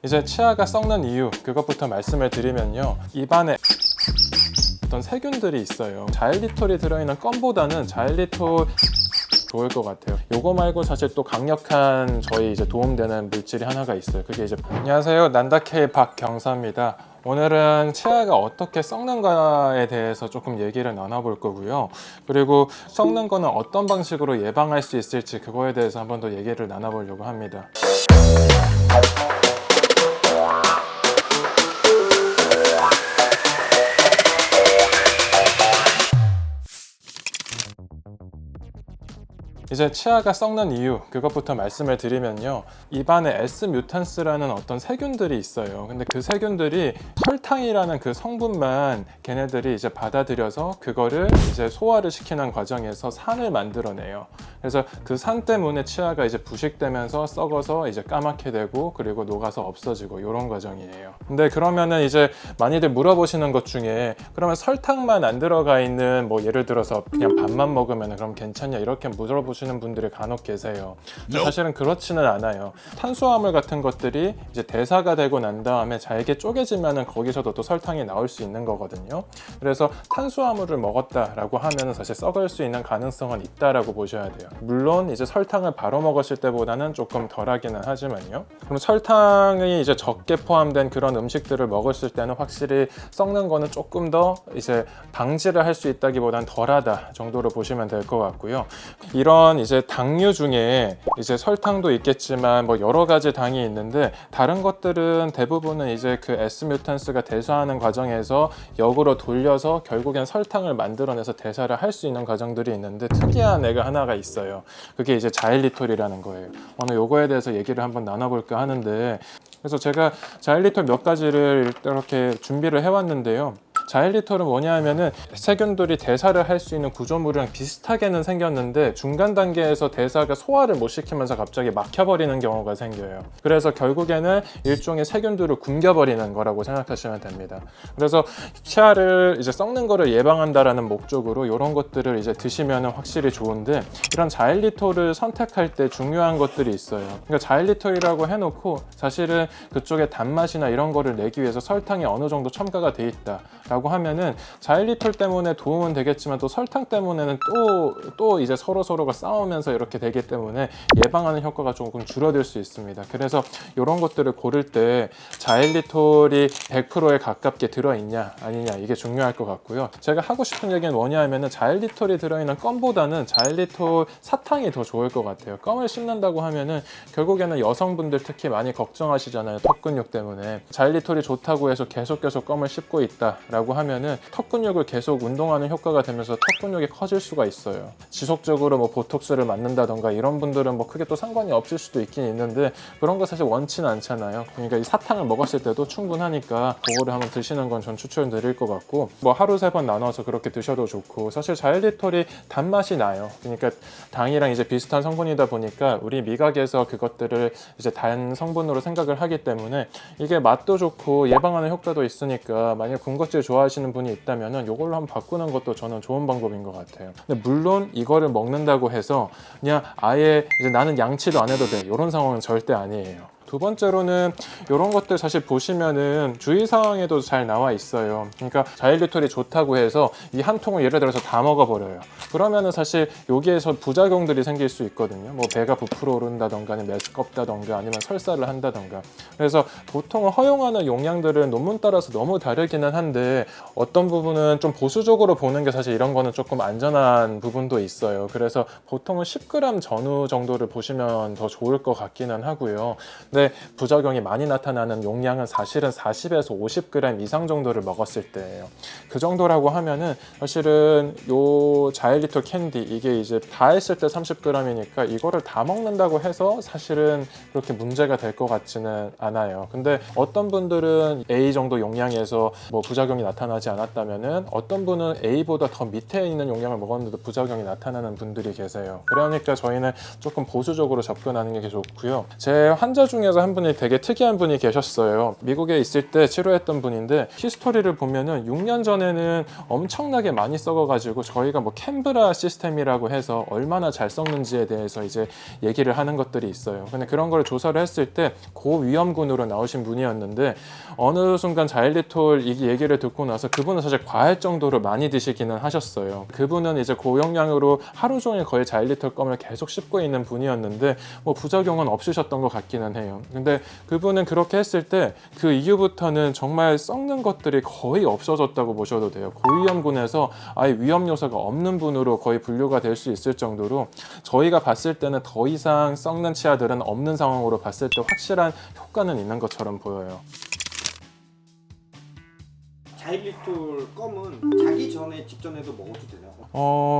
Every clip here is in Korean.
이제 치아가 썩는 이유, 그것부터 말씀을 드리면요, 입안에 어떤 세균들이 있어요. 자일리톨이 들어있는 껌보다는 자일리톨 좋을 것 같아요. 요거 말고 사실 또 강력한 저희 이제 도움되는 물질이 하나가 있어요. 그게 이제 안녕하세요, 난다케이 박경사입니다. 오늘은 치아가 어떻게 썩는가에 대해서 조금 얘기를 나눠볼 거고요. 그리고 썩는 거는 어떤 방식으로 예방할 수 있을지 그거에 대해서 한번 더 얘기를 나눠보려고 합니다. 이제 치아가 썩는 이유, 그것부터 말씀을 드리면요, 입안에 S 뮤탄스라는 어떤 세균들이 있어요. 근데 그 세균들이 설탕이라는 그 성분만 걔네들이 이제 받아들여서 그거를 이제 소화를 시키는 과정에서 산을 만들어내요. 그래서 그 산 때문에 치아가 이제 부식되면서 썩어서 이제 까맣게 되고 그리고 녹아서 없어지고 이런 과정이에요. 근데 그러면은 이제 많이들 물어보시는 것 중에 그러면 설탕만 안 들어가 있는 뭐 예를 들어서 그냥 밥만 먹으면 그럼 괜찮냐 이렇게 물어보시는 분들이 간혹 계세요. 사실은 그렇지는 않아요. 탄수화물 같은 것들이 이제 대사가 되고 난 다음에 잘게 쪼개지면은 거기서도 또 설탕이 나올 수 있는 거거든요. 그래서 탄수화물을 먹었다라고 하면은 사실 썩을 수 있는 가능성은 있다라고 보셔야 돼요. 물론 이제 설탕을 바로 먹었을 때보다는 조금 덜하기는 하지만요. 그럼 설탕이 이제 적게 포함된 그런 음식들을 먹었을 때는 확실히 썩는 거는 조금 더 이제 방지를 할 수 있다기보다는 덜하다 정도로 보시면 될 것 같고요. 이런 이제 당류 중에 이제 설탕도 있겠지만 뭐 여러 가지 당이 있는데 다른 것들은 대부분은 이제 그 S뮤탄스가 대사하는 과정에서 역으로 돌려서 결국엔 설탕을 만들어내서 대사를 할 수 있는 과정들이 있는데 특이한 애가 하나가 있어요. 그게 이제 자일리톨이라는 거예요. 오늘 요거에 대해서 얘기를 한번 나눠볼까 하는데, 그래서 제가 자일리톨 몇 가지를 이렇게 준비를 해왔는데요. 자일리톨은 뭐냐 하면은 세균들이 대사를 할 수 있는 구조물이랑 비슷하게는 생겼는데 중간 단계에서 대사가 소화를 못 시키면서 갑자기 막혀버리는 경우가 생겨요. 그래서 결국에는 일종의 세균들을 굶겨버리는 거라고 생각하시면 됩니다. 그래서 치아를 이제 썩는 거를 예방한다라는 목적으로 이런 것들을 이제 드시면은 확실히 좋은데, 이런 자일리톨을 선택할 때 중요한 것들이 있어요. 그러니까 자일리톨이라고 해놓고 사실은 그쪽에 단맛이나 이런 거를 내기 위해서 설탕이 어느 정도 첨가가 돼 있다 라고 하면은 자일리톨 때문에 도움은 되겠지만 또 설탕 때문에는 또 이제 서로가 싸우면서 이렇게 되기 때문에 예방하는 효과가 조금 줄어들 수 있습니다. 그래서 이런 것들을 고를 때 자일리톨이 100%에 가깝게 들어있냐 아니냐 이게 중요할 것 같고요. 제가 하고 싶은 얘기는 뭐냐 하면은 자일리톨이 들어있는 껌보다는 자일리톨 사탕이 더 좋을 것 같아요. 껌을 씹는다고 하면은 결국에는 여성분들 특히 많이 걱정하시잖아요. 턱 근육 때문에. 자일리톨이 좋다고 해서 계속 껌을 씹고 있다 라고 하면은 턱 근육을 계속 운동하는 효과가 되면서 턱 근육이 커질 수가 있어요. 지속적으로 뭐 보톡스를 맞는다던가 이런 분들은 뭐 크게 또 상관이 없을 수도 있긴 있는데 그런 거 사실 원치는 않잖아요. 그러니까 이 사탕을 먹었을 때도 충분하니까 그거를 한번 드시는 건 전 추천드릴 것 같고, 뭐 하루 3번 나눠서 그렇게 드셔도 좋고, 사실 자일리톨이 단맛이 나요. 그러니까 당이랑 이제 비슷한 성분이다 보니까 우리 미각에서 그것들을 이제 단 성분으로 생각을 하기 때문에 이게 맛도 좋고 예방하는 효과도 있으니까 만약 군것질 좋아하시는 분이 있다면은 이걸로 한번 바꾸는 것도 저는 좋은 방법인 것 같아요. 근데 물론 이거를 먹는다고 해서 그냥 아예 이제 나는 양치도 안 해도 돼 이런 상황은 절대 아니에요. 두 번째로는 이런 것들 사실 보시면은 주의사항에도 잘 나와 있어요. 그러니까 자일리톨이 좋다고 해서 이 한 통을 예를 들어서 다 먹어버려요. 그러면은 사실 여기에서 부작용들이 생길 수 있거든요. 뭐 배가 부풀어 오른다던가 아니면 메스껍다던가 아니면 설사를 한다던가. 그래서 보통 허용하는 용량들은 논문 따라서 너무 다르기는 한데 어떤 부분은 좀 보수적으로 보는 게 사실 이런 거는 조금 안전한 부분도 있어요. 그래서 보통은 10g 전후 정도를 보시면 더 좋을 것 같기는 하고요. 근데 부작용이 많이 나타나는 용량은 사실은 40에서 50g 이상 정도를 먹었을 때예요. 그 정도라고 하면은 사실은 요 자일리톨 캔디 이게 이제 다 했을 때 30g이니까 이거를 다 먹는다고 해서 사실은 그렇게 문제가 될 것 같지는 않아요. 근데 어떤 분들은 A 정도 용량에서 뭐 부작용이 나타나지 않았다면은 어떤 분은 A보다 더 밑에 있는 용량을 먹었는데도 부작용이 나타나는 분들이 계세요. 그러니까 저희는 조금 보수적으로 접근하는 게 좋고요. 제 환자 중에 중에서 한 분이 되게 특이한 분이 계셨어요. 미국에 있을 때 치료했던 분인데 히스토리를 보면은 6년 전에는 엄청나게 많이 썩어가지고 저희가 뭐 캔브라 시스템이라고 해서 얼마나 잘 썩는지에 대해서 이제 얘기를 하는 것들이 있어요. 근데 그런 걸 조사를 했을 때 고위험군으로 나오신 분이었는데 어느 순간 자일리톨 이 얘기를 듣고 나서 그분은 사실 과할 정도로 많이 드시기는 하셨어요. 그분은 이제 고용량으로 하루 종일 거의 자일리톨 껌을 계속 씹고 있는 분이었는데 뭐 부작용은 없으셨던 것 같기는 해요. 근데 그분은 그렇게 했을 때 그 이후부터는 정말 썩는 것들이 거의 없어졌다고 보셔도 돼요. 고위험군에서 아예 위험 요소가 없는 분으로 거의 분류가 될 수 있을 정도로 저희가 봤을 때는 더 이상 썩는 치아들은 없는 상황으로 봤을 때 확실한 효과는 있는 것처럼 보여요. 자일리톨 껌은 자기 전에 직전에도 먹어도 되나요?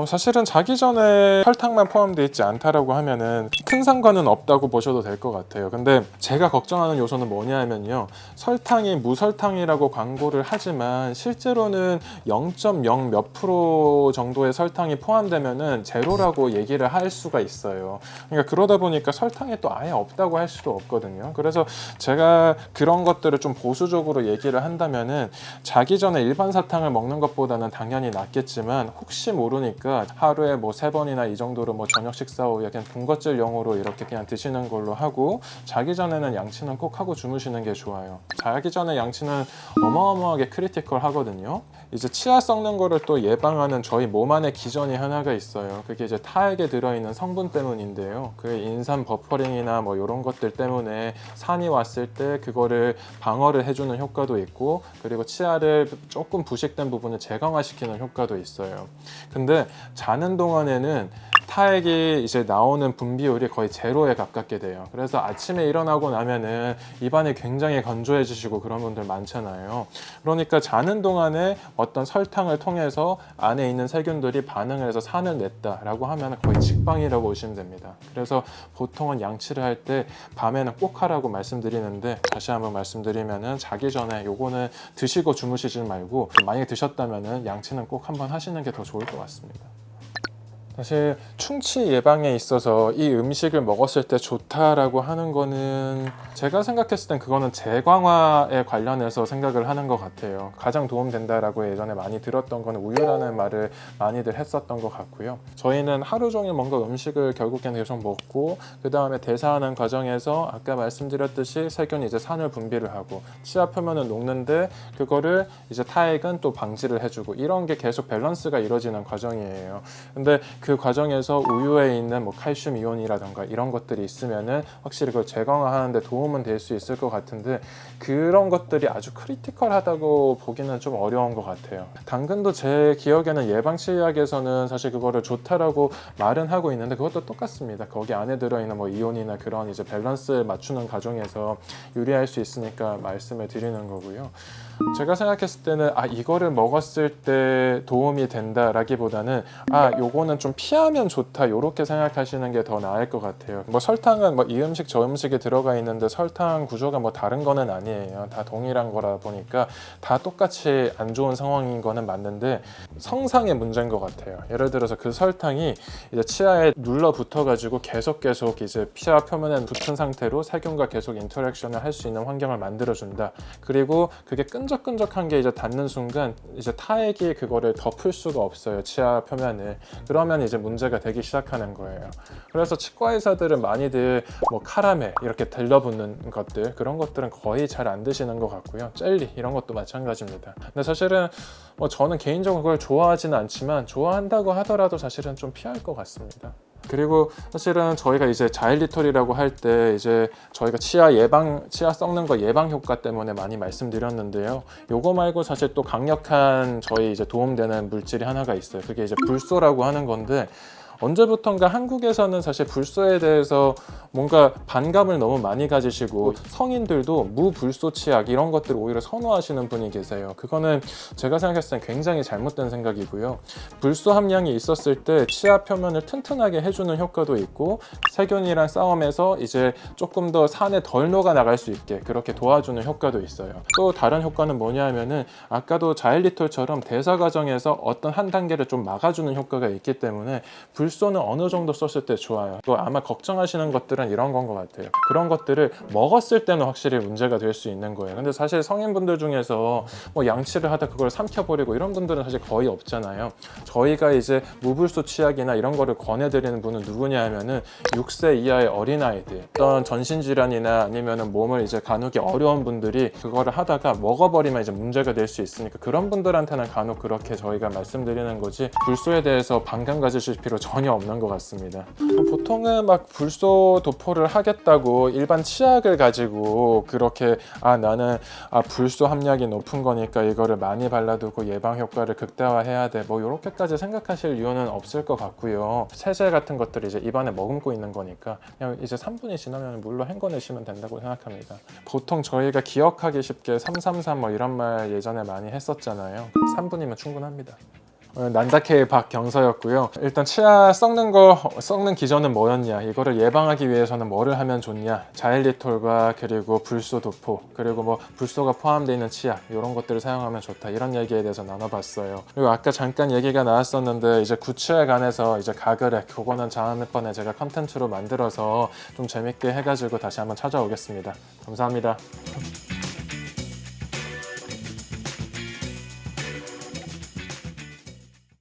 사실은 자기 전에 설탕만 포함되어 있지 않다라고 하면은 큰 상관은 없다고 보셔도 될 것 같아요. 근데 제가 걱정하는 요소는 뭐냐 하면요, 설탕이 무설탕이라고 광고를 하지만 실제로는 0.0 몇 프로 정도의 설탕이 포함되면은 제로라고 얘기를 할 수가 있어요. 그러니까 그러다 보니까 설탕이 또 아예 없다고 할 수도 없거든요. 그래서 제가 그런 것들을 좀 보수적으로 얘기를 한다면은 자기 전에 일반 사탕을 먹는 것보다는 당연히 낫겠지만 혹시 모르니까 하루에 뭐 3번이나 이 정도로 뭐 저녁 식사 후에 그냥 군것질용으로 이렇게 그냥 드시는 걸로 하고, 자기 전에는 양치는 꼭 하고 주무시는 게 좋아요. 자기 전에 양치는 어마어마하게 크리티컬 하거든요. 이제 치아 썩는 거를 또 예방하는 저희 몸 안에 기전이 하나가 있어요. 그게 이제 타액에 들어있는 성분 때문인데요. 그 인산 버퍼링이나 뭐 이런 것들 때문에 산이 왔을 때 그거를 방어를 해주는 효과도 있고, 그리고 치아를 조금 부식된 부분을 재강화시키는 효과도 있어요. 근데 자는 동안에는 타액이 이제 나오는 분비율이 거의 제로에 가깝게 돼요. 그래서 아침에 일어나고 나면은 입안이 굉장히 건조해지시고 그런 분들 많잖아요. 그러니까 자는 동안에 어떤 설탕을 통해서 안에 있는 세균들이 반응을 해서 산을 냈다라고 하면 거의 직방이라고 보시면 됩니다. 그래서 보통은 양치를 할 때 밤에는 꼭 하라고 말씀드리는데, 다시 한번 말씀드리면은 자기 전에 요거는 드시고 주무시지 말고 만약에 드셨다면은 양치는 꼭 한번 하시는 게 더 좋을 것 같습니다. 사실 충치 예방에 있어서 이 음식을 먹었을 때 좋다라고 하는 거는 제가 생각했을 땐 그거는 재광화에 관련해서 생각을 하는 것 같아요. 가장 도움된다라고 예전에 많이 들었던 건 우유라는 말을 많이들 했었던 것 같고요. 저희는 하루 종일 뭔가 음식을 결국에는 계속 먹고 그 다음에 대사하는 과정에서 아까 말씀드렸듯이 세균이 이제 산을 분비를 하고 치아 표면을 녹는데 그거를 이제 타액은 또 방지를 해주고, 이런 게 계속 밸런스가 이루어지는 과정이에요. 근데 그 과정에서 우유에 있는 뭐 칼슘 이온이라던가 이런 것들이 있으면은 확실히 그걸 재강화하는데 도움은 될 수 있을 것 같은데, 그런 것들이 아주 크리티컬하다고 보기는 좀 어려운 것 같아요. 당근도 제 기억에는 예방치약에서는 사실 그거를 좋다라고 말은 하고 있는데 그것도 똑같습니다. 거기 안에 들어있는 뭐 이온이나 그런 이제 밸런스 맞추는 과정에서 유리할 수 있으니까 말씀을 드리는 거고요. 제가 생각했을 때는 이거를 먹었을 때 도움이 된다라기보다는 요거는 좀 피하면 좋다 이렇게 생각하시는 게 더 나을 것 같아요. 뭐 설탕은 뭐 이 음식 저 음식에 들어가 있는데 설탕 구조가 뭐 다른 거는 아니에요. 다 동일한 거라 보니까 다 똑같이 안 좋은 상황인 거는 맞는데 성상의 문제인 것 같아요. 예를 들어서 그 설탕이 이제 치아에 눌러 붙어가지고 계속 이제 치아 표면에 붙은 상태로 세균과 계속 인터랙션을 할 수 있는 환경을 만들어준다. 그리고 그게 끈적끈적한 게 이제 닿는 순간 이제 타액이 그거를 덮을 수가 없어요, 치아 표면을. 그러면 이제 문제가 되기 시작하는 거예요. 그래서 치과 의사들은 많이들 뭐 카라멜 이렇게 들러붙는 것들, 그런 것들은 거의 잘 안 드시는 것 같고요. 젤리 이런 것도 마찬가지입니다. 근데 사실은 뭐 저는 개인적으로 그걸 좋아하지는 않지만 좋아한다고 하더라도 사실은 좀 피할 것 같습니다. 그리고 사실은 저희가 이제 자일리톨이라고 할 때 이제 저희가 치아 썩는 거 예방 효과 때문에 많이 말씀드렸는데요. 요거 말고 사실 또 강력한 저희 이제 도움되는 물질이 하나가 있어요. 그게 이제 불소라고 하는 건데, 언제부턴가 한국에서는 사실 불소에 대해서 뭔가 반감을 너무 많이 가지시고 성인들도 무불소 치약 이런 것들을 오히려 선호하시는 분이 계세요. 그거는 제가 생각했을 때 굉장히 잘못된 생각이고요. 불소 함량이 있었을 때 치아 표면을 튼튼하게 해주는 효과도 있고, 세균이랑 싸움에서 이제 조금 더 산에 덜 녹아 나갈 수 있게 그렇게 도와주는 효과도 있어요. 또 다른 효과는 뭐냐 하면은 아까도 자일리톨처럼 대사 과정에서 어떤 한 단계를 좀 막아주는 효과가 있기 때문에 불소는 어느 정도 썼을 때 좋아요. 또 아마 걱정하시는 것들은 이런 건 것 같아요. 그런 것들을 먹었을 때는 확실히 문제가 될 수 있는 거예요. 근데 사실 성인분들 중에서 뭐 양치를 하다 그걸 삼켜버리고 이런 분들은 사실 거의 없잖아요. 저희가 이제 무불소 치약이나 이런 거를 권해드리는 분은 누구냐 하면은 6세 이하의 어린아이들, 어떤 전신질환이나 아니면은 몸을 이제 가누기 어려운 분들이 그거를 하다가 먹어버리면 이제 문제가 될 수 있으니까 그런 분들한테는 간혹 그렇게 저희가 말씀드리는 거지, 불소에 대해서 반감 가지실 필요 전혀 없는 것 같습니다. 보통은 막 불소 도포를 하겠다고 일반 치약을 가지고 그렇게 나는 불소 함량이 높은 거니까 이거를 많이 발라두고 예방 효과를 극대화해야 돼, 뭐 이렇게까지 생각하실 이유는 없을 것 같고요. 세제 같은 것들이 이제 입안에 머금고 있는 거니까 그냥 이제 3분이 지나면 물로 헹궈내시면 된다고 생각합니다. 보통 저희가 기억하기 쉽게 333 뭐 이런 말 예전에 많이 했었잖아요. 3분이면 충분합니다. 난다케의 박경서였고요. 일단 치아 썩는 기전은 뭐였냐, 이거를 예방하기 위해서는 뭐를 하면 좋냐, 자일리톨과 그리고 불소 도포, 그리고 뭐 불소가 포함되어 있는 치약, 이런 것들을 사용하면 좋다, 이런 얘기에 대해서 나눠봤어요. 그리고 아까 잠깐 얘기가 나왔었는데 이제 구치에 관해서 이제 가글액, 그거는 다음번에 제가 컨텐츠로 만들어서 좀 재밌게 해가지고 다시 한번 찾아오겠습니다. 감사합니다.